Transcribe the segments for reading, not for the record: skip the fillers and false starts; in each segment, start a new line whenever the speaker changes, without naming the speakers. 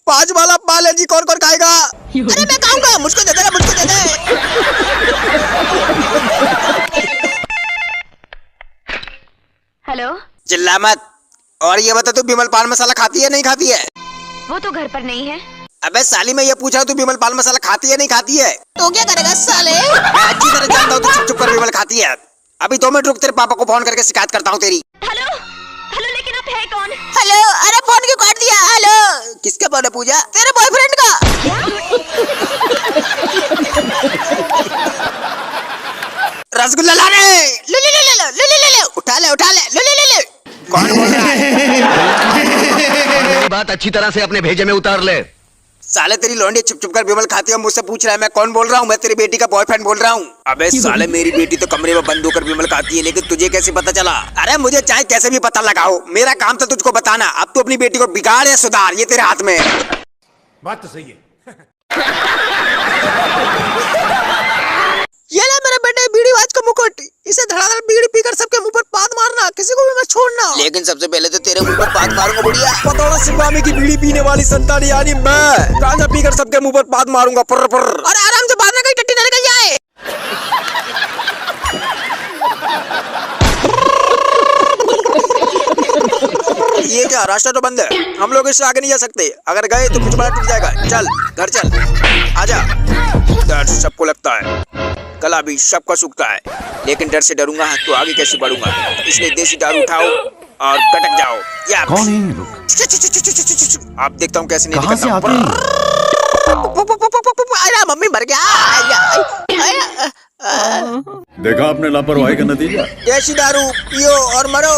5 वाला पाले जी कौन कौन खाएगा? अरे मैं खाऊंगा, मुझको दे दे, मुझको दे दे।
हेलो,
चिल्ला मत। और ये बता, तू विमल पान मसाला खाती है नहीं खाती है?
वो तो घर पर नहीं है।
अबे साली, मैं ये पूछ रहा हूँ, तू विमल पान मसाला खाती है नहीं खाती है? तो क्या करेगा साले? मैं अच्छी तरह जानता हूँ तू चुप चुप कर विमल खाती है। अभी 2 मिनट रुक, तेरे पापा को फोन करके शिकायत करता हूँ तेरी।
हेलो हेलो, लेकिन आप है कौन?
हेलो, अरे फोन क्यों काट दिया? हेलो, किसका फोन है पूजा? तेरे बॉयफ्रेंड का। रसगुल्ला ला रे, ले ले ले ले ले ले ले ले, उठा ले उठा ले, ले ले ले ले। कौन बोल रहा है?
बात अच्छी तरह से अपने भेजे में उतार ले।
साले तेरी लौंडी चुप चुप कर विमल खाती है, मुझसे पूछ रहा है मैं कौन बोल रहा हूँ? मैं तेरी बेटी का बॉयफ्रेंड बोल रहा हूँ। अबे साले, मेरी बेटी तो कमरे में बंद होकर विमल खाती है, लेकिन तुझे कैसे पता चला? अरे मुझे चाहे कैसे भी पता लगाओ, मेरा काम था तुझको बताना। अब तू अपनी बेटी को बिगाड़ या सुधार, ये तेरे हाथ में है।
बात तो सही है।
ये ले मेरे बेटे बीड़ी बाज का मुकुट, इसे धड़ाधड़ बीड़ी पीकर सबके मुंह पर पाद मारना, किसी को भी मत छोड़ना। लेकिन सबसे पहले तो तेरे मुंह पर पाद मारूंगा बुढ़िया। पतौड़ा सिंगामी की बीड़ी पीने वाली संतान यानी मैं गांजा पीकर सबके मुंह पर पाद मारूंगा, पुर पुर। और आराम से बाद में कहीं टट्टी न निकल जाए। ये क्या, रास्ता तो बंद है, हम लोग इससे आगे नहीं जा सकते। अगर गए तो कुछ बड़ा टूट जाएगा। चल घर चल, आजा। डर सबको लगता है, गला भी सबका सूखता है, लेकिन डर से डरूंगा तो आगे कैसे बढ़ूंगा? इसलिए देसी दारू उठाओ और कटक जाओ। या
कौन है ये लोग?
आप देखता हूँ कैसे नहीं
कहाँ से आते
हैं? मम्मी मर गया।
देखा आपने लापरवाही का नतीजा।
देसी दारू पियो और मरो।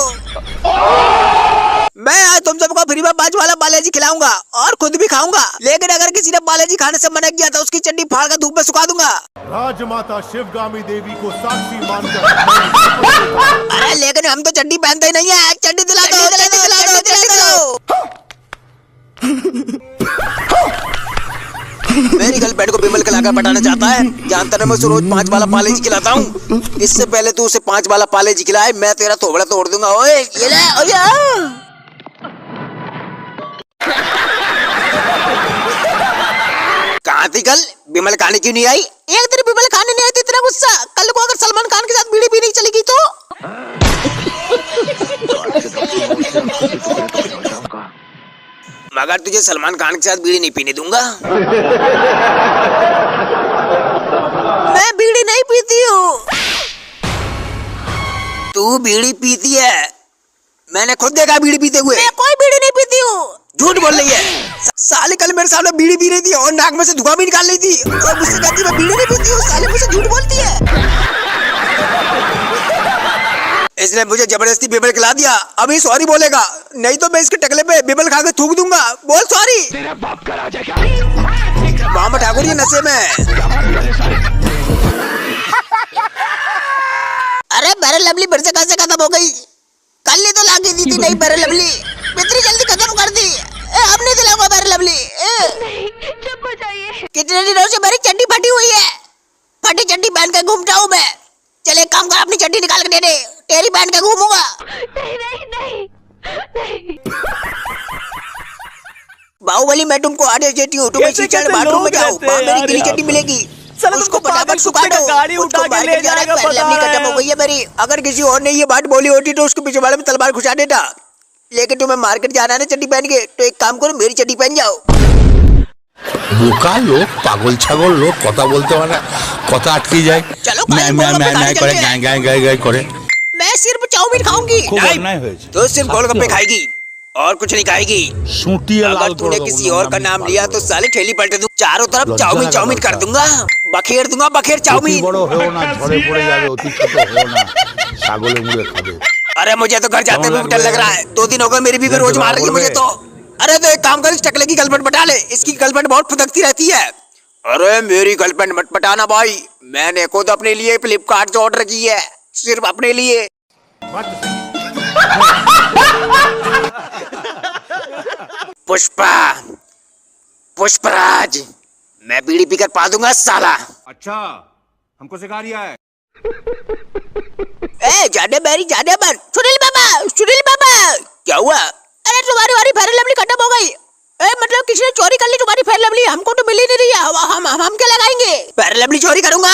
मैं आज तुम सबको फ्री में 5 वाला बालाजी खिलाऊंगा और खुद भी खाऊंगा, लेकिन अगर किसी ने बालाजी खाने से मना किया तो उसकी चड्डी फाड़ कर धूप में सुखा दूंगा।
राजमाता शिवगामी देवी को साक्षी मानकर।
अरे लेकिन हम तो चड्डी पहनते ही नहीं है। चड्डी दिला दो, चड्डी दिला दो, चड्डी दिला दो। मेरी गर्लफ्रेंड को विमल खिलाकर पटाना चाहता है। जानता है मैं उसे रोज 5 वाला पालेजी खिलाता हूँ। इससे पहले तू उसे 5 वाला पालेजी खिलाए, मैं तेरा थोबड़ा तोड़ दूंगा। ओए ये ले, ओए कहाँ थी कल? विमल खाने क्यों नहीं आई? एक दिन विमल खाने नहीं आई तो इतना गुस्सा। कल को अगर सलमान खान के साथ बीड़ी पीने चलेगी तो? मगर तुझे सलमान खान के साथ बीड़ी नहीं पीने दूंगा। मैं बीड़ी नहीं पीती हूँ। तू बीड़ी पीती है, मैंने खुद देखा बीड़ी पीते हुए। मैं कोई बीड़ी नहीं पीती हूँ। झूठ बोल रही है। साले कल मेरे सामने बीड़ी पी रही थी और नाक में से धुआं भी निकाल रही थी और मुझसे कहती मैं बीड़ी नहीं पीती हूँ। साले मुझसे झूठ बोलती है। इसने मुझे जबरदस्ती विमल खिला दिया। अभी सॉरी बोलेगा, नहीं तो मैं इसके टकले पे विमल खा के थूक दूंगा। बोल सॉरी।
तेरा बाप का राजा क्या?
मामा ठाकुर ये नशे में। अरे बैरल लवली फिर से कैसे खत्म हो गई? कल ही तो लाके दी थी नई बैरल लवली, इतनी जल्दी खत्म कर दी। अब नहीं दिलाऊंगा बैरल लवली।
चुप हो जाइए।
कितने दिनों से मेरी चड्डी फटी हुई है। फटी चड्डी पहन के घूमता हूँ मैं। चले काम कर, अपनी चड्डी निकाल के दे दे, तेरी पहन के घूमूंगा।
नहीं नहीं नहीं नहीं।
बाहुबली मैं तुमको आदेश देती हूँ, तुम इसी चढ़ बाथरूम में जाओ, वहाँ मेरी गीली चड्डी मिलेगी। उसको फटाफट सुखा दो। गाड़ी उठा के ले जाने का पता है। खत्म हो गई है मेरी। अगर किसी और ने ये बात बोली होती तो उसके पीछे वाले में तलवार घुसा देता। लेकिन तुम्हें मार्केट जाना है ना चड्डी पहन के, तो एक काम करो, मेरी चड्डी पहन जाओ।
বোকা লোক, পাগল ছাগল লোক, কথা বলতে পারে না, কথা আটকে যায়।
चलो
ম্যায় করে, গায় গায় করে।
मैं सिर्फ चाउमीन खाऊंगी। तो सिर्फ गोलगप्पे खाएगी और कुछ नहीं खाएगी। अगर तूने किसी और का नाम लिया तो साले ठेली पलट दूं। चारों तरफ चाउमीन चाउमीन कर दूंगा, बखेर दूंगा, बखेर चाउमीन। अरे मुझे तो घर जाते हुए डर लग रहा है। 2 दिन हो गए, मेरी बीवी रोज मार रही है मुझे तो। अरे तो एक काम कर, इस टकले की गर्लफ्रेंड पटा ले, इसकी गर्लफ्रेंड बहुत फुदकती रहती है। अरे मेरी गर्लफ्रेंड मत पटाना भाई, मैंने खुद अपने लिए फ्लिपकार्ट से ऑर्डर की है, सिर्फ अपने लिए। पुष्पा, पुष्पराज, मैं बीड़ी पीकर पा दूंगा साला।
अच्छा, हमको सिखा रिया है।
ए जाने मेरी जाने मन। सुनील बाबा क्या हुआ? अरे तुम्हारी वारी फेयर लवली खत्म हो गई। मतलब किसी ने चोरी कर हमको तो मिल ही नहीं रही है, हम क्या लगाएंगे? पैर लवली चोरी करूंगा।